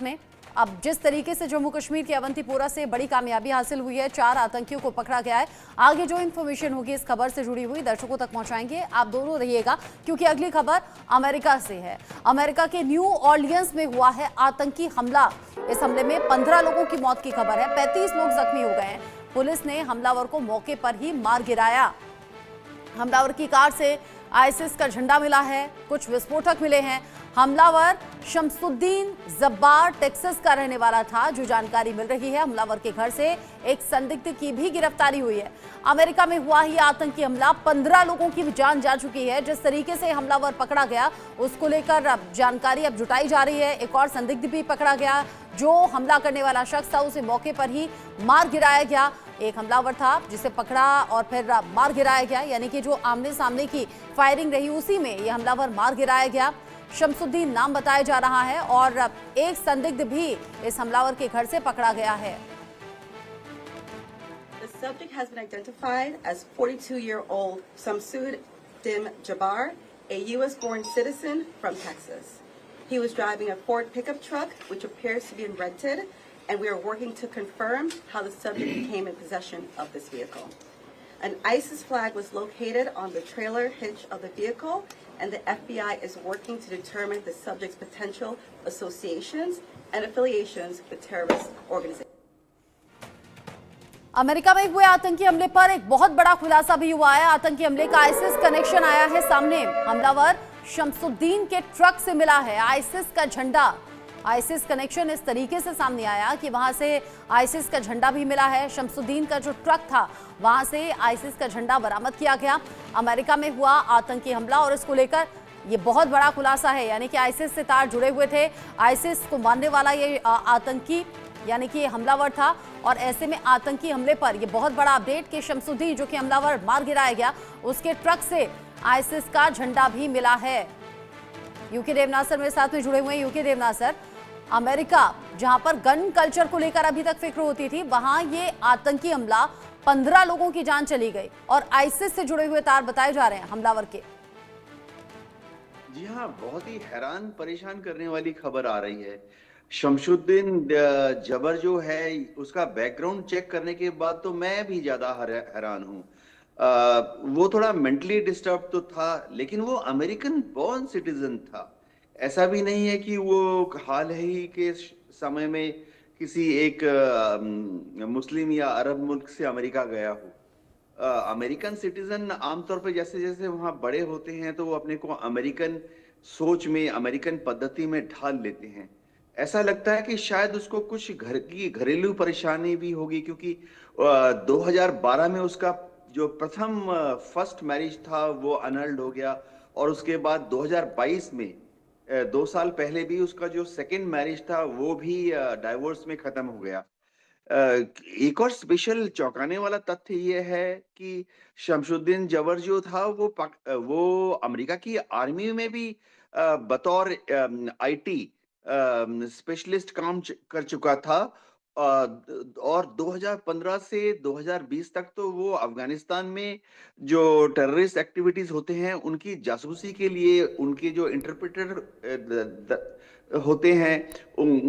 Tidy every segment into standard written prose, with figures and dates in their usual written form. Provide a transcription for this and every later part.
में। अब जिस तरीके से जम्मू कश्मीर के अवंतीपोरा से बड़ी कामयाबी हासिल हुई है, 4 आतंकियों को पकड़ा गया है। आगे जो इन्फॉर्मेशन होगी इस खबर से जुड़ी हुई दर्शकों तक पहुंचाएंगे। आप दोनों रहिएगा क्योंकि अगली खबर अमेरिका से है। अमेरिका के न्यू ऑर्लियंस में हुआ है आतंकी हमला। इस हमले में 15 लोगों की मौत की खबर है, 35 लोग जख्मी हो गए हैं। पुलिस ने हमलावर को मौके पर ही मार गिराया। हमलावर की कार से आईसिस का झंडा मिला है, कुछ विस्फोटक मिले हैं। हमलावर शमसुद्दीन जब्बार टेक्सास का रहने वाला था। जो जानकारी मिल रही है, हमलावर के घर से एक संदिग्ध की भी गिरफ्तारी हुई है। अमेरिका में हुआ ही आतंकी हमला, 15 लोगों की जान जा चुकी है। जिस तरीके से हमलावर पकड़ा गया उसको लेकर अब जानकारी जुटाई जा रही है। एक और संदिग्ध भी पकड़ा गया। जो हमला करने वाला शख्स था उसे मौके पर ही मार गिराया गया। एक हमलावर था जिसे पकड़ा और फिर मार गिराया गया, यानी कि जो आमने सामने की फायरिंग रही उसी में यह हमलावर मार गिराया गया। शमसुद्दीन नाम बताया जा रहा है और एक संदिग्ध भी इस हमलावर के घर से पकड़ा गया है। The subject has been identified as 42-year-old Samsud-Din Jabbar, a U.S.-born citizen from Texas. He was driving a Ford pickup truck, which appears to be rented, and we are working to confirm how the subject became in possession of this vehicle. An ISIS flag was located on the trailer hitch of the vehicle, and the FBI is working to determine the subject's potential associations and affiliations with terrorist organizations. America में हुए आतंकी हमले पर एक बहुत बड़ा खुलासा भी हुआ है। आतंकी हमले का आईसिस कनेक्शन आया है सामने। हमलावर शमसुद्दीन के ट्रक से मिला है आईसिस का झंडा। आईसिस कनेक्शन इस तरीके से सामने आया कि वहां से आईसिस का झंडा भी मिला है। शमसुद्दीन का जो ट्रक था वहां से आईसिस का झंडा बरामद किया गया। अमेरिका में हुआ आतंकी हमला और इसको लेकर ये बहुत बड़ा खुलासा है, यानी कि आईसिस से तार जुड़े हुए थे। आईसिस को मानने वाला ये आतंकी यानी कि हमलावर था और ऐसे में आतंकी हमले पर यह बहुत बड़ा अपडेट कि शमसुद्दीन जो कि हमलावर मार गिराया गया उसके ट्रक से आईसिस का झंडा भी मिला है। यूके देवनाथ सर मेरे साथ में जुड़े हुए हैं। यूके देवनाथ सर, अमेरिका जहां पर गन कल्चर को लेकर अभी तक फिक्र होती थी, वहां ये आतंकी हमला 15 लोगों की जान चली गई और आईसिस से जुड़े हुए तार बताए जा रहे हैं हमलावर के। जी हाँ, बहुत ही हैरान परेशान करने वाली खबर आ रही है। शमसुद्दीन जबर जो है उसका बैकग्राउंड चेक करने के बाद तो मैं भी ज्यादा हैरान हूँ। वो थोड़ा मेंटली डिस्टर्ब तो था, लेकिन वो अमेरिकन बॉर्न सिटीजन था। ऐसा भी नहीं है कि वो हाल ही के समय में किसी एक मुस्लिम या अरब मुल्क से अमेरिका गया हो। अमेरिकन सिटीजन आमतौर पर जैसे जैसे वहाँ बड़े होते हैं तो वो अपने को अमेरिकन सोच में, अमेरिकन पद्धति में ढाल लेते हैं। ऐसा लगता है कि शायद उसको कुछ घर की घरेलू परेशानी भी होगी, क्योंकि 2012 में उसका जो प्रथम फर्स्ट मैरिज था वो अनल्ड हो गया और उसके बाद 2022 में 2 साल पहले भी उसका जो सेकंड मैरिज था वो भी डाइवोर्स में खत्म हो गया। एक और स्पेशल चौंकाने वाला तथ्य ये है कि शमसुद्दीन जबर जो था वो अमेरिका की आर्मी में भी बतौर आईटी स्पेशलिस्ट काम कर चुका था और 2015 से 2020 तक तो वो अफगानिस्तान में जो टेररिस्ट एक्टिविटीज होते हैं उनकी जासूसी के लिए, उनके जो इंटरप्रेटर होते हैं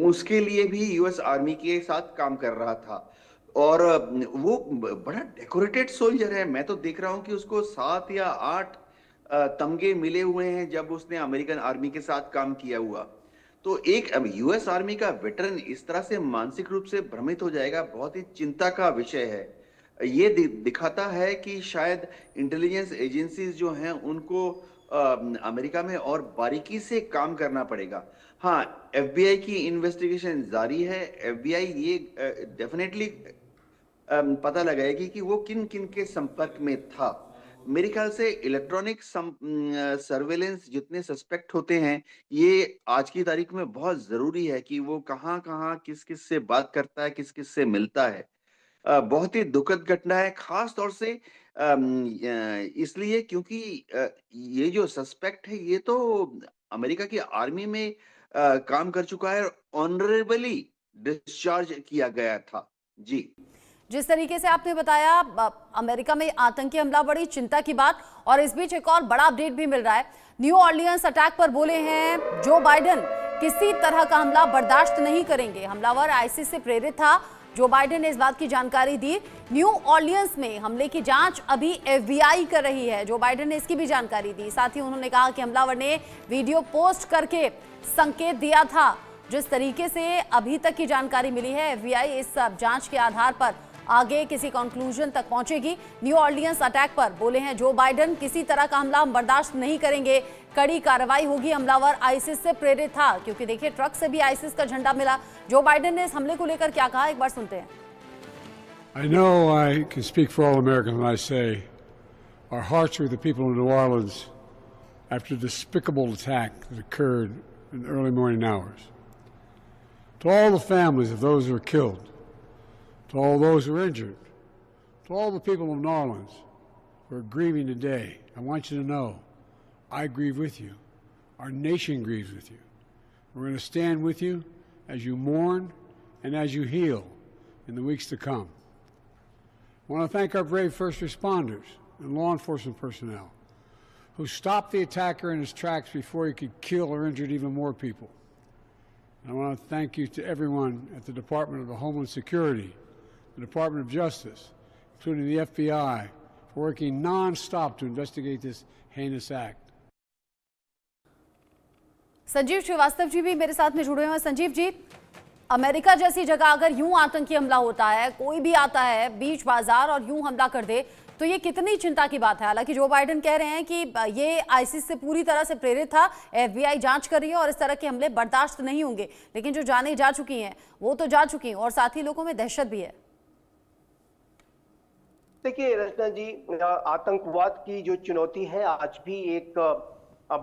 उसके लिए भी यूएस आर्मी के साथ काम कर रहा था। और वो बड़ा डेकोरेटेड सोल्जर है। मैं तो देख रहा हूँ कि उसको 7 या 8 तमगे मिले हुए हैं जब उसने अमेरिकन आर्मी के साथ काम किया हुआ। तो एक यूएस आर्मी का वेटरन इस तरह से मानसिक रूप से भ्रमित हो जाएगा, बहुत ही चिंता का विषय है। ये दिखाता है कि शायद इंटेलिजेंस एजेंसीज जो हैं उनको अमेरिका में और बारीकी से काम करना पड़ेगा। हाँ, एफबीआई की इन्वेस्टिगेशन जारी है। एफबीआई ये डेफिनेटली पता लगाएगी कि वो किन किन के संपर्क में था। मेरे ख्याल से इलेक्ट्रॉनिक सर्वेलेंस जितने सस्पेक्ट होते हैं, ये आज की तारीख में बहुत जरूरी है कि वो कहाँ कहाँ किस किस से बात करता है, किस किस से मिलता है। बहुत ही दुखद घटना है, खास तौर से इसलिए क्योंकि ये जो सस्पेक्ट है ये तो अमेरिका की आर्मी में काम कर चुका है, ऑनरेबली डिस्चार्ज किया गया था। जी, जिस तरीके से आपने बताया अमेरिका में आतंकी हमला बड़ी चिंता की बात, और इस बीच एक और बड़ा अपडेट भी मिल रहा है। न्यू ऑर्लियंस अटैक पर बोले हैं जो बाइडेन। किसी तरह का हमला बर्दाश्त नहीं करेंगे। हमलावर आईसिस से प्रेरित था। जो बाइडेन ने इस बात की जानकारी दी। न्यू ऑर्लियंस में हमले की जांच अभी एफबीआई कर रही है। जो बाइडेन ने इसकी भी जानकारी दी। साथ ही उन्होंने कहा कि हमलावर ने वीडियो पोस्ट करके संकेत दिया था। जिस तरीके से अभी तक की जानकारी मिली है, एफबीआई इस जांच के आधार पर आगे किसी कंक्लूजन तक पहुंचेगी। न्यू ऑर्लियंस अटैक पर बोले हैं जो बाइडेन, किसी तरह का हमला हम बर्दाश्त नहीं करेंगे, कड़ी कार्रवाई होगी। हमलावर आईसिस से प्रेरित था, क्योंकि देखिए ट्रक से भी आईसिस का झंडा मिला। जो बाइडेन ने इस हमले को लेकर क्या कहा, एक बार सुनते हैं। I know I can speak for all Americans when I say our hearts are with the people of New Orleans after the despicable attack that occurred in the early morning hours. To all the families of those who were killed, to all those who were injured, to all the people of New Orleans who are grieving today, I want you to know I grieve with you. Our nation grieves with you. We're going to stand with you as you mourn and as you heal in the weeks to come. I want to thank our brave first responders and law enforcement personnel who stopped the attacker in his tracks before he could kill or injure even more people. And I want to thank you to everyone at the Department of Homeland Security, the Department of Justice, including the FBI, for working non-stop to investigate this heinous act. Sanjeev Srivastava ji भी मेरे साथ में जुड़े हुए हैं। Sanjeev ji, America जैसी जगह अगर यूं आतंकी हमला होता है, कोई भी आता है बीच बाजार और यूं हमला कर दे, तो ये कितनी चिंता की बात है। हालांकि जो बाइडेन कह रहे हैं कि ये आईसिस से पूरी तरह से प्रेरित था, एफबीआई जांच कर रही है और इस तरह के हमले बर्दाश्त नहीं होंगे, लेकिन जो जाने जा चुकी हैं वो तो जा चुकी हैं और साथ ही लोगों में दहशत भी है। देखिए रचना जी, आतंकवाद की जो चुनौती है आज भी एक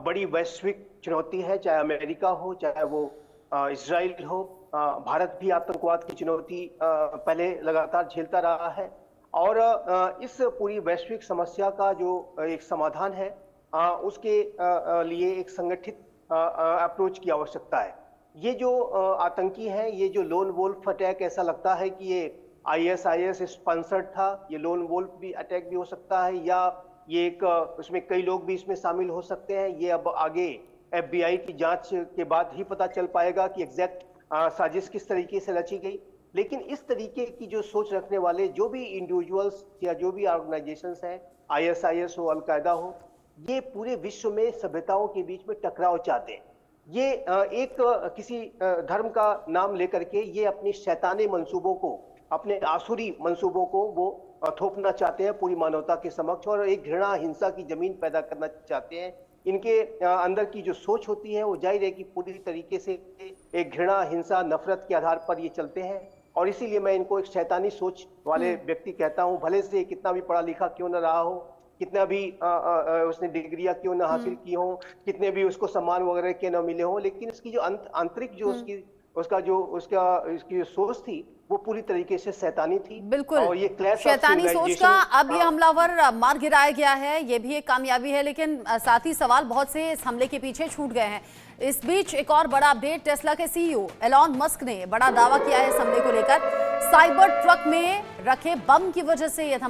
बड़ी वैश्विक चुनौती है। चाहे अमेरिका हो, चाहे वो इजराइल हो, भारत भी आतंकवाद की चुनौती पहले लगातार झेलता रहा है। और इस पूरी वैश्विक समस्या का जो एक समाधान है, उसके लिए एक संगठित अप्रोच की आवश्यकता है। ये जो आतंकी हैं, ये जो लोन वोल्फ अटैक, ऐसा लगता है कि ये आईएसआईएस स्पॉन्सर्ड था। ये लोन वोल्फ भी अटैक भी हो सकता है, या ये एक उसमें कई लोग भी इसमें शामिल हो सकते हैं। ये अब आगे एफबीआई की जांच के बाद ही पता चल पाएगा कि एग्जैक्ट साजिश किस तरीके से रची गई। लेकिन इस तरीके की जो सोच रखने वाले जो भी इंडिविजुअल्स या जो भी ऑर्गेनाइजेशंस हैं, आईएसआईएस हो, अलकायदा हो, ये पूरे विश्व में सभ्यताओं के बीच में टकराव चाहते हैं। ये एक किसी धर्म का नाम लेकर के ये अपनी शैतानी मंसूबों को, अपने आसुरी मंसूबों को वो थोपना चाहते हैं पूरी मानवता के समक्ष, और एक घृणा हिंसा की जमीन पैदा करना चाहते हैं। इनके अंदर की जो सोच होती है वो जाहिर है कि पूरी तरीके से एक घृणा, हिंसा, नफरत के आधार पर ये चलते हैं। और इसीलिए मैं इनको एक शैतानी सोच वाले व्यक्ति कहता हूं। भले से कितना भी पढ़ा लिखा क्यों न रहा हो, कितना भी उसने डिग्रियां क्यों न हासिल की हो, कितने भी उसको सम्मान वगैरह के न मिले हो, लेकिन इसकी जो आंतरिक जो इसकी सोच थी वो पूरी तरीके से शैतानी थी। बिल्कुल, और ये शैतानी सोच का अब ये हमलावर मार गिराया गया है, ये भी एक कामयाबी है। लेकिन साथ ही सवाल बहुत से इस हमले के पीछे छूट गए हैं। इस बीच एक और बड़ा अपडेट, टेस्ला के सीईओ एलॉन मस्क ने बड़ा दावा किया है इस हमले को लेकर। साइबर ट्रक में रखे बम की वजह से यह धमाका